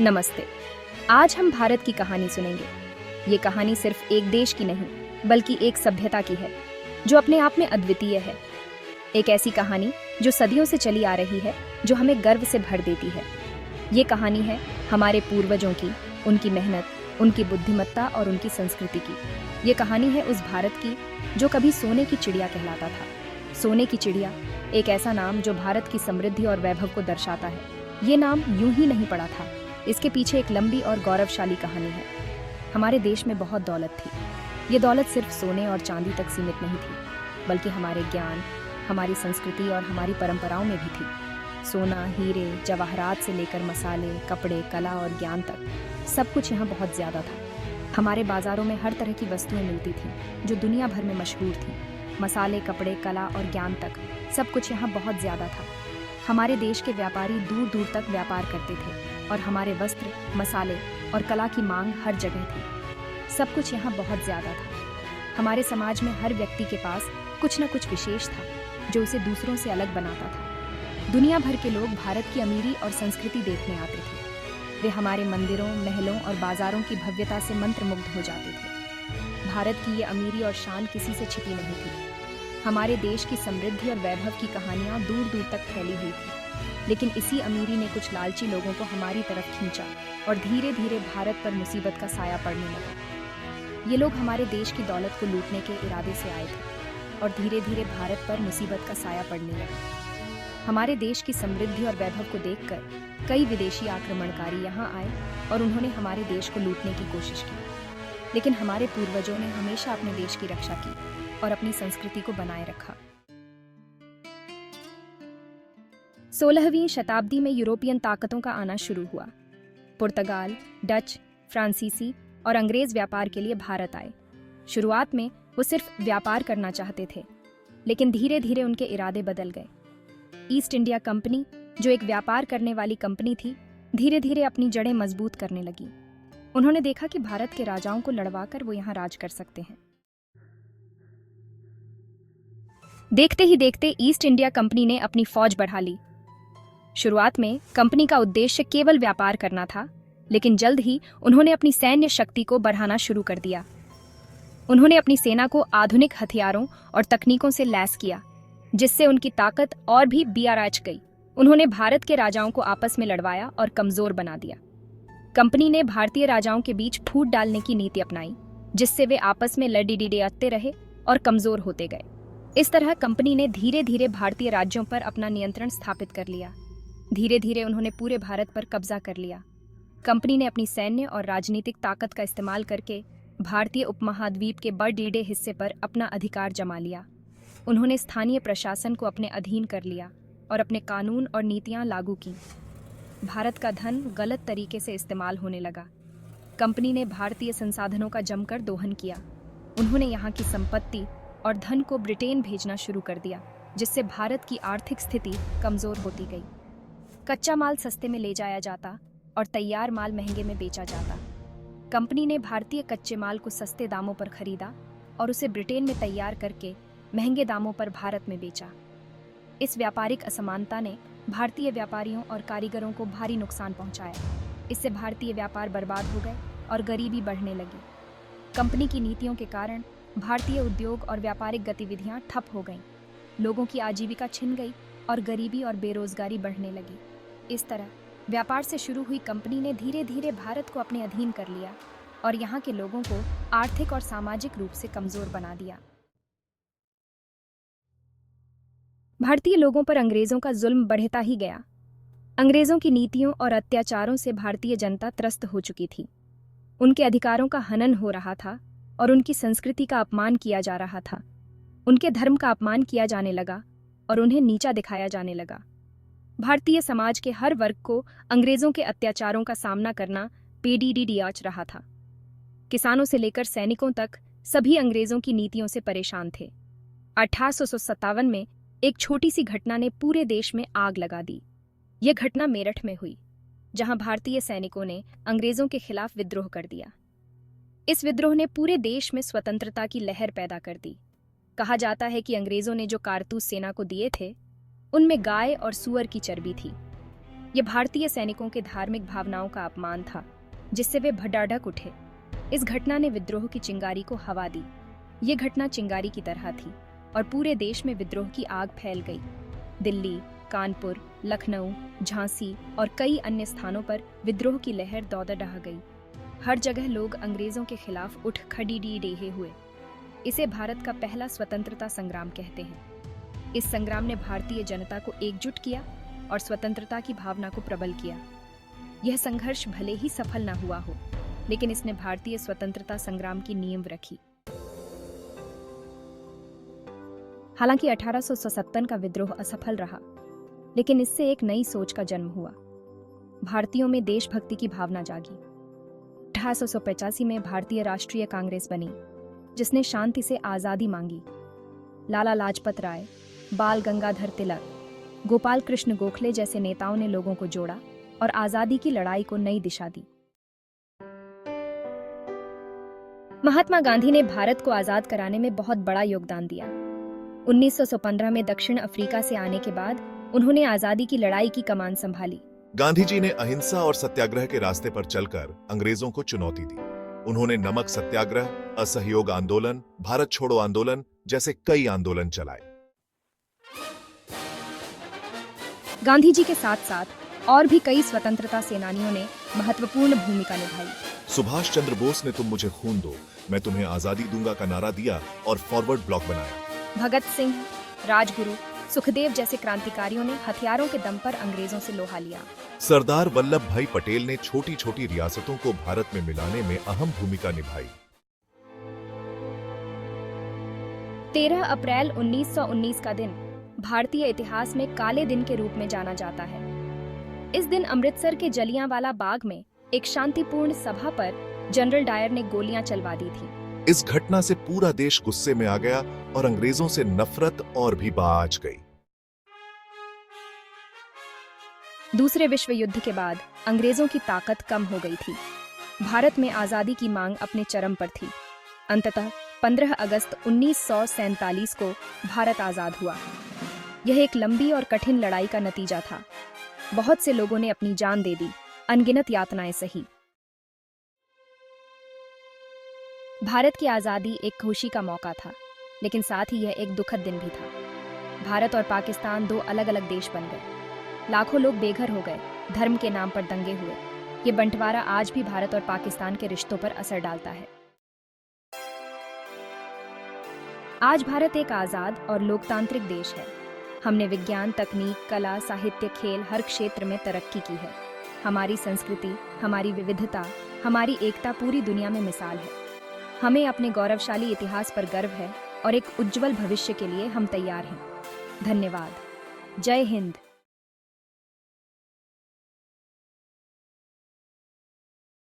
नमस्ते। आज हम भारत की कहानी सुनेंगे। ये कहानी सिर्फ एक देश की नहीं, बल्कि एक सभ्यता की है, जो अपने आप में अद्वितीय है। एक ऐसी कहानी जो सदियों से चली आ रही है, जो हमें गर्व से भर देती है। ये कहानी है हमारे पूर्वजों की, उनकी मेहनत, उनकी बुद्धिमत्ता और उनकी संस्कृति की। ये कहानी है उस भारत की जो कभी सोने की चिड़िया कहलाता था। सोने की चिड़िया, एक ऐसा नाम जो भारत की समृद्धि और वैभव को दर्शाता है। ये नाम यूं ही नहीं पड़ा था, इसके पीछे एक लंबी और गौरवशाली कहानी है। हमारे देश में बहुत दौलत थी। ये दौलत सिर्फ सोने और चांदी तक सीमित नहीं थी, बल्कि हमारे ज्ञान, हमारी संस्कृति और हमारी परंपराओं में भी थी। सोना, हीरे, जवाहरात से लेकर मसाले, कपड़े, कला और ज्ञान तक, सब कुछ यहाँ बहुत ज्यादा था। हमारे बाजारों में हर तरह की वस्तुएं मिलती थीं, जो दुनिया भर में मशहूर थीं। मसाले, कपड़े, कला और ज्ञान तक, सब कुछ यहाँ बहुत ज्यादा था। हमारे देश के व्यापारी दूर दूर तक व्यापार करते थे और हमारे वस्त्र, मसाले और कला की मांग हर जगह थी। सब कुछ यहाँ बहुत ज्यादा था। हमारे समाज में हर व्यक्ति के पास कुछ न कुछ विशेष था, जो उसे दूसरों से अलग बनाता था। दुनिया भर के लोग भारत की अमीरी और संस्कृति देखने आते थे। वे हमारे मंदिरों, महलों और बाजारों की भव्यता से मंत्रमुग्ध हो जाते थे। भारत की ये अमीरी और शान किसी से छिपी नहीं थी। हमारे देश की समृद्धि और वैभव की कहानियां दूर दूर तक फैली हुई थी, लेकिन इसी अमीरी ने कुछ लालची लोगों को हमारी तरफ खींचा और धीरे धीरे भारत पर मुसीबत का साया पड़ने लगा। ये लोग हमारे देश की दौलत को लूटने के इरादे से आए थे और धीरे धीरे भारत पर मुसीबत का साया पड़ने लगा। हमारे देश की समृद्धि और वैभव को देखकर कई विदेशी आक्रमणकारी यहाँ आए और उन्होंने हमारे देश को लूटने की कोशिश की, लेकिन हमारे पूर्वजों ने हमेशा अपने देश की रक्षा की और अपनी संस्कृति को बनाए रखा। 16वीं शताब्दी में यूरोपियन ताकतों का आना शुरू हुआ। पुर्तगाल, डच, फ्रांसीसी और अंग्रेज व्यापार के लिए भारत आए। शुरुआत में वो सिर्फ व्यापार करना चाहते थे, लेकिन धीरे धीरे उनके इरादे बदल गए। ईस्ट इंडिया कंपनी, जो एक व्यापार करने वाली कंपनी थी, धीरे धीरे अपनी जड़ें मजबूत करने लगी। उन्होंने देखा कि भारत के राजाओं को लड़वाकर वो यहाँ राज कर सकते हैं। देखते ही देखते ईस्ट इंडिया कंपनी ने अपनी फौज बढ़ा ली। शुरुआत में कंपनी का उद्देश्य केवल व्यापार करना था, लेकिन जल्द ही उन्होंने अपनी सैन्य शक्ति को बढ़ाना शुरू कर दिया। उन्होंने अपनी सेना को आधुनिक हथियारों और तकनीकों से लैस किया, जिससे उनकी ताकत और भी बियाराज गई। उन्होंने भारत के राजाओं को आपस में लड़वाया और कमजोर बना दिया। कंपनी ने भारतीय राजाओं के बीच फूट डालने की नीति अपनाई, जिससे वे आपस में लड़ीडियाते रहे और कमजोर होते गए। इस तरह कंपनी ने धीरे धीरे भारतीय राज्यों पर अपना नियंत्रण स्थापित कर लिया। धीरे धीरे उन्होंने पूरे भारत पर कब्जा कर लिया। कंपनी ने अपनी सैन्य और राजनीतिक ताकत का इस्तेमाल करके भारतीय उपमहाद्वीप के बड़े हिस्से पर अपना अधिकार जमा लिया। उन्होंने स्थानीय प्रशासन को अपने अधीन कर लिया और अपने कानून और नीतियां लागू की। भारत का धन गलत तरीके से इस्तेमाल होने लगा। कंपनी ने भारतीय संसाधनों का जमकर दोहन किया। उन्होंने यहाँ की संपत्ति और धन को ब्रिटेन भेजना शुरू कर दिया, जिससे भारत की आर्थिक स्थिति कमजोर होती गई। कच्चा माल सस्ते में ले जाया जाता और तैयार माल महंगे में बेचा जाता। कंपनी ने भारतीय कच्चे माल को सस्ते दामों पर खरीदा और उसे ब्रिटेन में तैयार करके महंगे दामों पर भारत में बेचा। इस व्यापारिक असमानता ने भारतीय व्यापारियों और कारीगरों को भारी नुकसान पहुंचाया। इससे भारतीय व्यापार बर्बाद हो गए और गरीबी बढ़ने लगी। कंपनी की नीतियों के कारण भारतीय उद्योग और व्यापारिक गतिविधियां ठप हो गईं। लोगों की आजीविका छिन गई और गरीबी और बेरोजगारी बढ़ने लगी। इस तरह व्यापार से शुरू हुई कंपनी ने धीरे धीरे भारत को अपने अधीन कर लिया और यहाँ के लोगों को आर्थिक और सामाजिक रूप से कमजोर बना दिया। भारतीय लोगों पर अंग्रेजों का जुल्म बढ़ता ही गया। अंग्रेजों की नीतियों और अत्याचारों से भारतीय जनता त्रस्त हो चुकी थी। उनके अधिकारों का हनन हो रहा था और उनकी संस्कृति का अपमान किया जा रहा था। उनके धर्म का अपमान किया जाने लगा और उन्हें नीचा दिखाया जाने लगा। भारतीय समाज के हर वर्ग को अंग्रेजों के अत्याचारों का सामना करना पेडीडीडियाच रहा था। किसानों से लेकर सैनिकों तक सभी अंग्रेजों की नीतियों से परेशान थे। 1857 में एक छोटी सी घटना ने पूरे देश में आग लगा दी। यह घटना मेरठ में हुई, जहां भारतीय सैनिकों ने अंग्रेजों के खिलाफ विद्रोह कर दिया। इस विद्रोह ने पूरे देश में स्वतंत्रता की लहर पैदा कर दी। कहा जाता है कि अंग्रेजों ने जो कारतूस सेना को दिए थे, उनमें गाय और सूअर की चर्बी थी। ये भारतीय सैनिकों के धार्मिक भावनाओं का अपमान था, जिससे वे भड़ाड़क उठे। इस घटना ने विद्रोह की चिंगारी को हवा दी। ये घटना चिंगारी की तरह थी और पूरे देश में विद्रोह की आग फैल गई। दिल्ली, कानपुर, लखनऊ, झांसी और कई अन्य स्थानों पर विद्रोह की लहर दौड़ डहा गई। हर जगह लोग अंग्रेजों के खिलाफ उठ खड़े हुए। इसे भारत का पहला स्वतंत्रता संग्राम कहते हैं। इस संग्राम ने भारतीय जनता को एकजुट किया और स्वतंत्रता की भावना को प्रबल किया। यह संघर्ष भले ही सफल न हुआ हो, लेकिन इसने भारतीय स्वतंत्रता संग्राम की नींव रखी। हालांकि 1857 का विद्रोह असफल रहा, लेकिन इससे एक नई सोच का जन्म हुआ। भारतीयों में देशभक्ति की भावना जागी। 1885 में भारतीय राष्ट्रीय कांग्रेस बनी, जिसने शांति से आजादी मांगी। लाला लाजपत राय, बाल गंगाधर तिलक, गोपाल कृष्ण गोखले जैसे नेताओं ने लोगों को जोड़ा और आजादी की लड़ाई को नई दिशा दी। महात्मा गांधी ने भारत को आजाद कराने में बहुत बड़ा योगदान दिया। 1915 में दक्षिण अफ्रीका से आने के बाद उन्होंने आजादी की लड़ाई की कमान संभाली। गांधी जी ने अहिंसा और सत्याग्रह के रास्ते पर चलकर अंग्रेजों को चुनौती दी। उन्होंने नमक सत्याग्रह, असहयोग आंदोलन, भारत छोड़ो आंदोलन जैसे कई आंदोलन चलाए। गांधी जी के साथ साथ और भी कई स्वतंत्रता सेनानियों ने महत्वपूर्ण भूमिका निभाई। सुभाष चंद्र बोस ने तुम मुझे खून दो, मैं तुम्हें आजादी दूंगा का नारा दिया और फॉरवर्ड ब्लॉक बनाया। भगत सिंह, राजगुरु, सुखदेव जैसे क्रांतिकारियों ने हथियारों के दम पर अंग्रेजों से लोहा लिया। सरदार वल्लभ भाई पटेल ने छोटी छोटी रियासतों को भारत में मिलाने में अहम भूमिका निभाई। 13 अप्रैल 1919 का दिन भारतीय इतिहास में काले दिन के रूप में जाना जाता है। इस दिन अमृतसर के जलियांवाला बाग में एक शांतिपूर्ण सभा पर जनरल डायर ने गोलियां चलवा दी थी। इस घटना से पूरा देश गुस्से में आ गया और अंग्रेजों से नफरत और भी बाज गई। दूसरे विश्व युद्ध के बाद अंग्रेजों की ताकत कम हो गई थी। भारत में आजादी की मांग अपने चरम पर थी। अंततः 15 अगस्त 1947 को भारत आजाद हुआ। यह एक लंबी और कठिन लड़ाई का नतीजा था। बहुत से लोगों ने अपनी जान दे दी, अनगिनत यातनाएं सही। भारत की आजादी एक खुशी का मौका था, लेकिन साथ ही यह एक दुखद दिन भी था। भारत और पाकिस्तान दो अलग अलग देश बन गए। लाखों लोग बेघर हो गए, धर्म के नाम पर दंगे हुए। ये बंटवारा आज भी भारत और पाकिस्तान के रिश्तों पर असर डालता है। आज भारत एक आजाद और लोकतांत्रिक देश है। हमने विज्ञान, तकनीक, कला, साहित्य, खेल हर क्षेत्र में तरक्की की है। हमारी संस्कृति, हमारी विविधता, हमारी एकता पूरी दुनिया में मिसाल है। हमें अपने गौरवशाली इतिहास पर गर्व है और एक उज्जवल भविष्य के लिए हम तैयार हैं। धन्यवाद। जय हिंद।